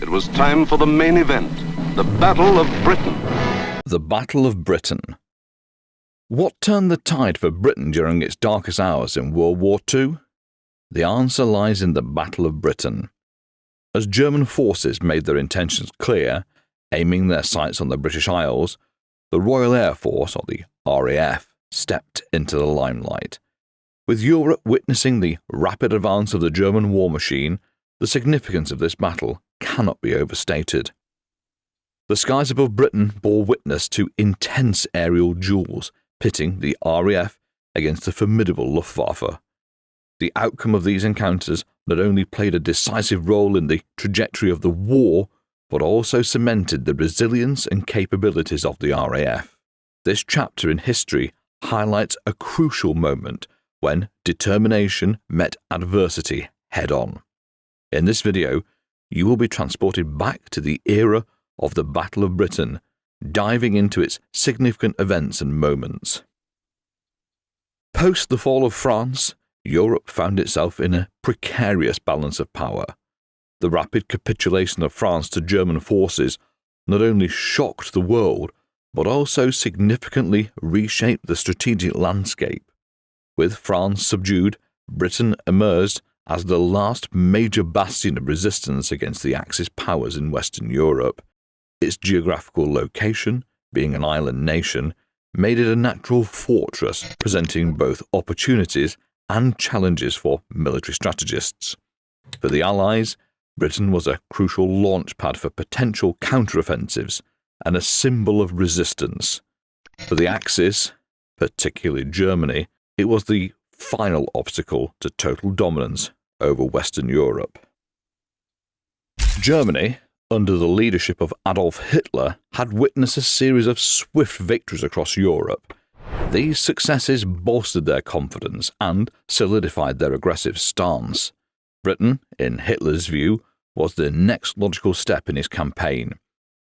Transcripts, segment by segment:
It was time for the main event, the Battle of Britain. The Battle of Britain. What turned the tide for Britain during its darkest hours in World War II? The answer lies in the Battle of Britain. As German forces made their intentions clear, aiming their sights on the British Isles, the Royal Air Force, or the RAF, stepped into the limelight. With Europe witnessing the rapid advance of the German war machine, the significance of this battle cannot be overstated. The skies above Britain bore witness to intense aerial duels, pitting the RAF against the formidable Luftwaffe. The outcome of these encounters not only played a decisive role in the trajectory of the war, but also cemented the resilience and capabilities of the RAF. This chapter in history highlights a crucial moment when determination met adversity head-on. In this video, you will be transported back to the era of the Battle of Britain, diving into its significant events and moments. Post the fall of France, Europe found itself in a precarious balance of power. The rapid capitulation of France to German forces not only shocked the world, but also significantly reshaped the strategic landscape. With France subdued, Britain emerged as the last major bastion of resistance against the Axis powers in Western Europe. Its geographical location, being an island nation, made it a natural fortress, presenting both opportunities and challenges for military strategists. For the Allies, Britain was a crucial launchpad for potential counteroffensives and a symbol of resistance. For the Axis, particularly Germany, it was the final obstacle to total dominance over Western Europe. Germany, under the leadership of Adolf Hitler, had witnessed a series of swift victories across Europe. These successes bolstered their confidence and solidified their aggressive stance. Britain, in Hitler's view, was the next logical step in his campaign.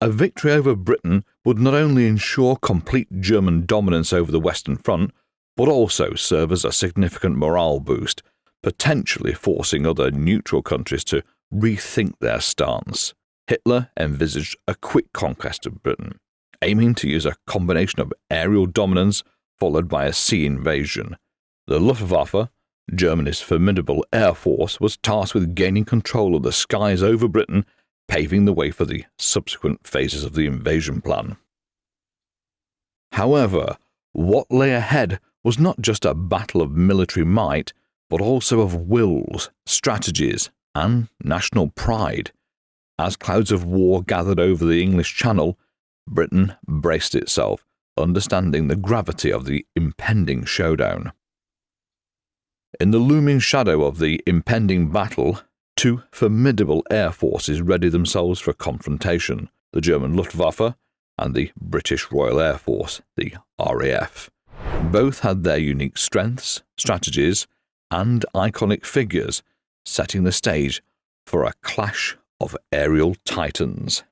A victory over Britain would not only ensure complete German dominance over the Western Front, but also serve as a significant morale boost, potentially forcing other neutral countries to rethink their stance. Hitler envisaged a quick conquest of Britain, aiming to use a combination of aerial dominance followed by a sea invasion. The Luftwaffe, Germany's formidable air force, was tasked with gaining control of the skies over Britain, paving the way for the subsequent phases of the invasion plan. However, what lay ahead was not just a battle of military might, but also of wills, strategies, and national pride. As clouds of war gathered over the English Channel, Britain braced itself, understanding the gravity of the impending showdown. In the looming shadow of the impending battle, two formidable air forces readied themselves for confrontation, the German Luftwaffe and the British Royal Air Force, the RAF. Both had their unique strengths, strategies, and iconic figures, setting the stage for a clash of aerial titans.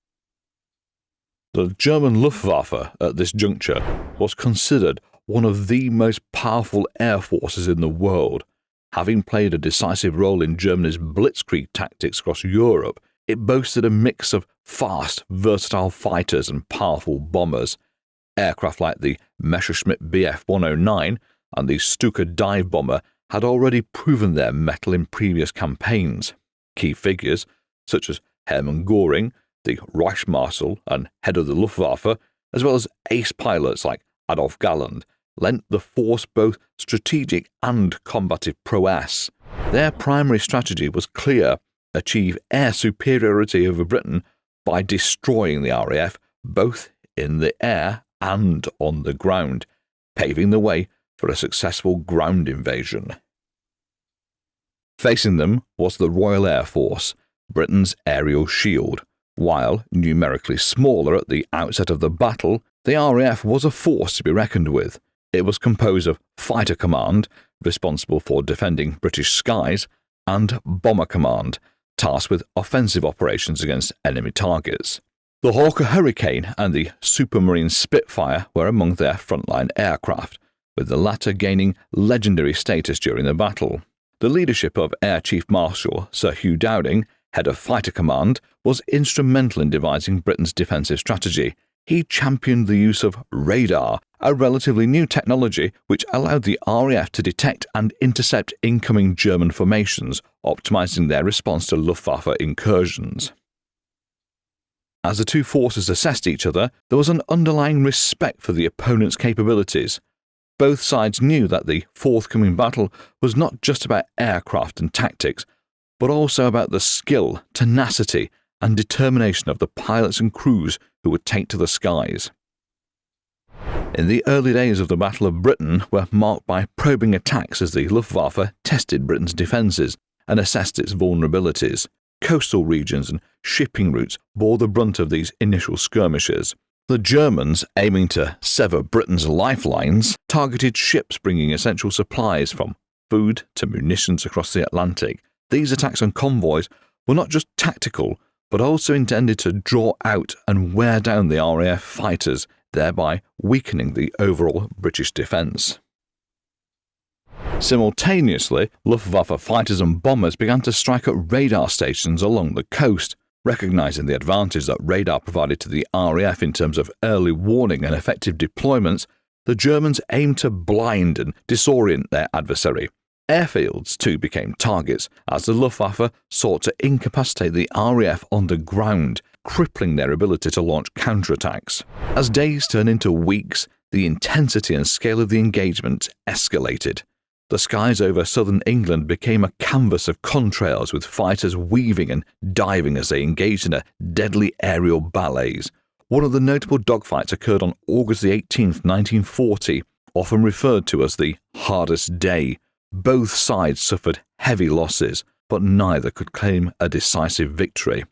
The German Luftwaffe at this juncture was considered one of the most powerful air forces in the world. Having played a decisive role in Germany's blitzkrieg tactics across Europe, it boasted a mix of fast, versatile fighters and powerful bombers. Aircraft like the Messerschmitt Bf 109 and the Stuka dive bomber had already proven their mettle in previous campaigns. Key figures, such as Hermann Göring, the Reichsmarschall and head of the Luftwaffe, as well as ace pilots like Adolf Galland, lent the force both strategic and combative prowess. Their primary strategy was clear: achieve air superiority over Britain by destroying the RAF both in the air and on the ground, paving the way for a successful ground invasion. Facing them was the Royal Air Force, Britain's aerial shield. While numerically smaller at the outset of the battle, the RAF was a force to be reckoned with. It was composed of Fighter Command, responsible for defending British skies, and Bomber Command, tasked with offensive operations against enemy targets. The Hawker Hurricane and the Supermarine Spitfire were among their frontline aircraft, with the latter gaining legendary status during the battle. The leadership of Air Chief Marshal Sir Hugh Dowding head of Fighter Command, was instrumental in devising Britain's defensive strategy. He championed the use of radar, a relatively new technology which allowed the RAF to detect and intercept incoming German formations, optimizing their response to Luftwaffe incursions. As the two forces assessed each other, there was an underlying respect for the opponent's capabilities. Both sides knew that the forthcoming battle was not just about aircraft and tactics, but also about the skill, tenacity, and determination of the pilots and crews who would take to the skies. In the early days of the Battle of Britain were marked by probing attacks as the Luftwaffe tested Britain's defences and assessed its vulnerabilities. Coastal regions and shipping routes bore the brunt of these initial skirmishes. The Germans, aiming to sever Britain's lifelines, targeted ships bringing essential supplies from food to munitions across the Atlantic. These attacks on convoys were not just tactical, but also intended to draw out and wear down the RAF fighters, thereby weakening the overall British defence. Simultaneously, Luftwaffe fighters and bombers began to strike at radar stations along the coast. Recognising the advantage that radar provided to the RAF in terms of early warning and effective deployments, the Germans aimed to blind and disorient their adversary. Airfields, too, became targets, as the Luftwaffe sought to incapacitate the RAF on the ground, crippling their ability to launch counterattacks. As days turned into weeks, the intensity and scale of the engagement escalated. The skies over southern England became a canvas of contrails, with fighters weaving and diving as they engaged in a deadly aerial ballets. One of the notable dogfights occurred on August 18, 1940, often referred to as the hardest day. Both sides suffered heavy losses, but neither could claim a decisive victory.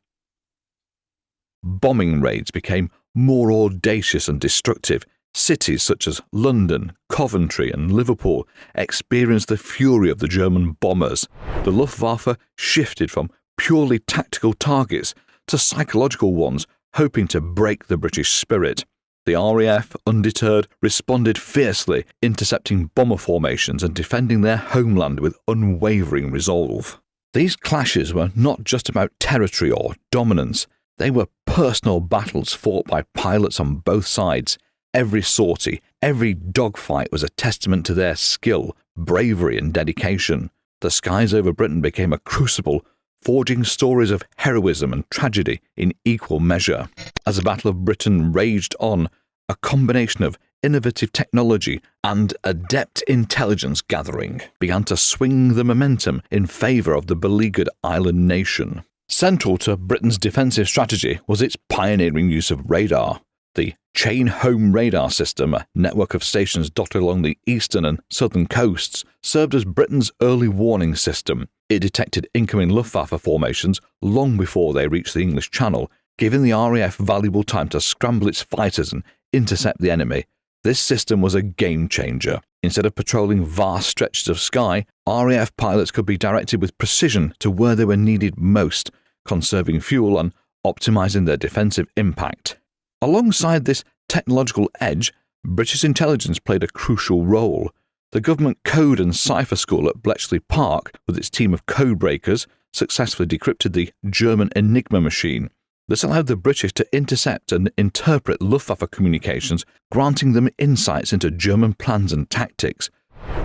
Bombing raids became more audacious and destructive. Cities such as London, Coventry and Liverpool experienced the fury of the German bombers. The Luftwaffe shifted from purely tactical targets to psychological ones, hoping to break the British spirit. The RAF, undeterred, responded fiercely, intercepting bomber formations and defending their homeland with unwavering resolve. These clashes were not just about territory or dominance. They were personal battles fought by pilots on both sides. Every sortie, every dogfight was a testament to their skill, bravery and dedication. The skies over Britain became a crucible, forging stories of heroism and tragedy in equal measure. As the Battle of Britain raged on, a combination of innovative technology and adept intelligence gathering began to swing the momentum in favour of the beleaguered island nation. Central to Britain's defensive strategy was its pioneering use of radar. The Chain Home Radar System, a network of stations dotted along the eastern and southern coasts, served as Britain's early warning system. It detected incoming Luftwaffe formations long before they reached the English Channel, giving the RAF valuable time to scramble its fighters and intercept the enemy. This system was a game-changer. Instead of patrolling vast stretches of sky, RAF pilots could be directed with precision to where they were needed most, conserving fuel and optimising their defensive impact. Alongside this technological edge, British intelligence played a crucial role. The government code and cipher school at Bletchley Park, with its team of codebreakers, successfully decrypted the German Enigma machine. This allowed the British to intercept and interpret Luftwaffe communications, granting them insights into German plans and tactics.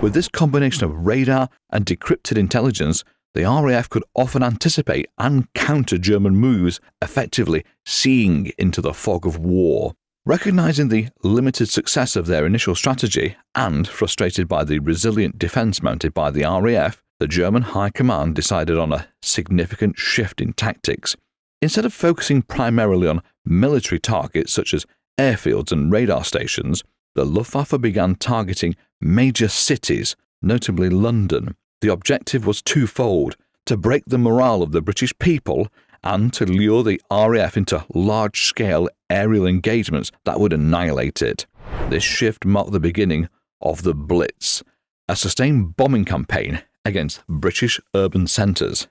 With this combination of radar and decrypted intelligence, the RAF could often anticipate and counter German moves, effectively seeing into the fog of war. Recognising the limited success of their initial strategy and frustrated by the resilient defence mounted by the RAF, the German High Command decided on a significant shift in tactics. Instead of focusing primarily on military targets such as airfields and radar stations, the Luftwaffe began targeting major cities, notably London. The objective was twofold: to break the morale of the British people and to lure the RAF into large-scale aerial engagements that would annihilate it. This shift marked the beginning of the Blitz, a sustained bombing campaign against British urban centres.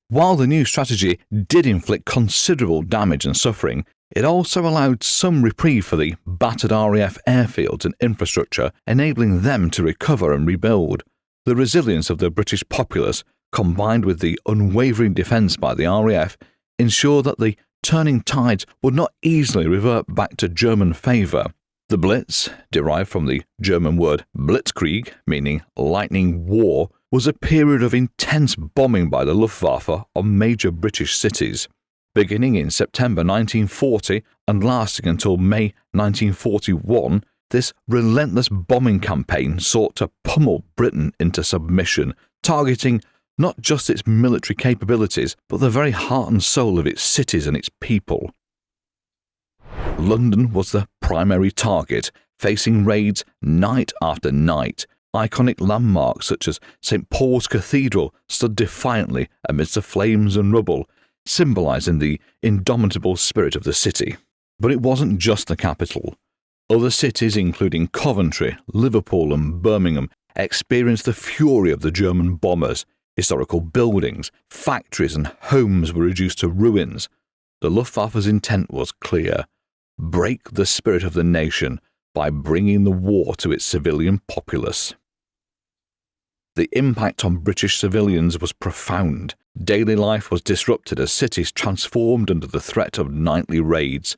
While the new strategy did inflict considerable damage and suffering, it also allowed some reprieve for the battered RAF airfields and infrastructure, enabling them to recover and rebuild. The resilience of the British populace, combined with the unwavering defence by the RAF, ensured that the turning tides would not easily revert back to German favour. The Blitz, derived from the German word Blitzkrieg, meaning lightning war, was a period of intense bombing by the Luftwaffe on major British cities. Beginning in September 1940 and lasting until May 1941, this relentless bombing campaign sought to pummel Britain into submission, targeting not just its military capabilities, but the very heart and soul of its cities and its people. London was the primary target, facing raids night after night. Iconic landmarks such as St. Paul's Cathedral stood defiantly amidst the flames and rubble, symbolising the indomitable spirit of the city. But it wasn't just the capital. Other cities, including Coventry, Liverpool and Birmingham, experienced the fury of the German bombers. Historical buildings, factories and homes were reduced to ruins. The Luftwaffe's intent was clear: break the spirit of the nation by bringing the war to its civilian populace. The impact on British civilians was profound. Daily life was disrupted as cities transformed under the threat of nightly raids.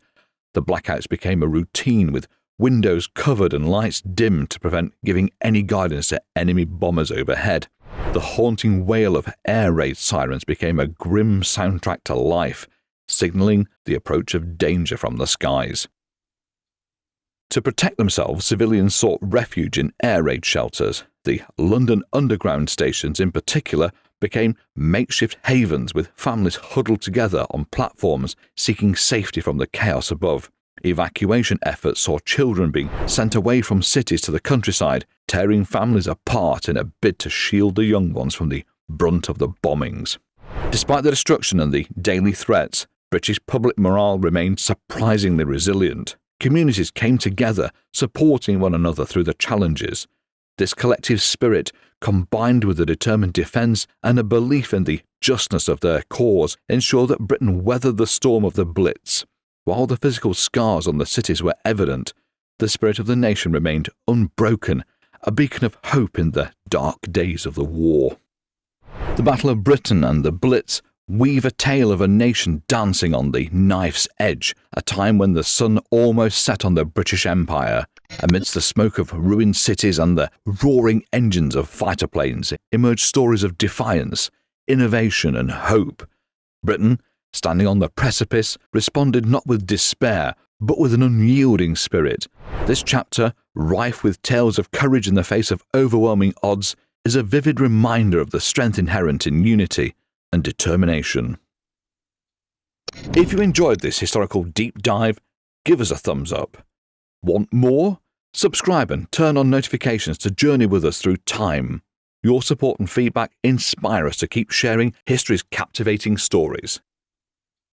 The blackouts became a routine, with windows covered and lights dimmed to prevent giving any guidance to enemy bombers overhead. The haunting wail of air raid sirens became a grim soundtrack to life, signalling the approach of danger from the skies. To protect themselves, civilians sought refuge in air raid shelters. The London Underground stations in particular became makeshift havens, with families huddled together on platforms seeking safety from the chaos above. Evacuation efforts saw children being sent away from cities to the countryside, tearing families apart in a bid to shield the young ones from the brunt of the bombings. Despite the destruction and the daily threats, British public morale remained surprisingly resilient. Communities came together, supporting one another through the challenges. This collective spirit, combined with a determined defence and a belief in the justness of their cause, ensured that Britain weathered the storm of the Blitz. While the physical scars on the cities were evident, the spirit of the nation remained unbroken, a beacon of hope in the dark days of the war. The Battle of Britain and the Blitz weave a tale of a nation dancing on the knife's edge, a time when the sun almost set on the British Empire. Amidst the smoke of ruined cities and the roaring engines of fighter planes emerged stories of defiance, innovation and hope. Britain, standing on the precipice, responded not with despair, but with an unyielding spirit. This chapter, rife with tales of courage in the face of overwhelming odds, is a vivid reminder of the strength inherent in unity and determination. If you enjoyed this historical deep dive, give us a thumbs up. Want more? Subscribe and turn on notifications to journey with us through time. Your support and feedback inspire us to keep sharing history's captivating stories.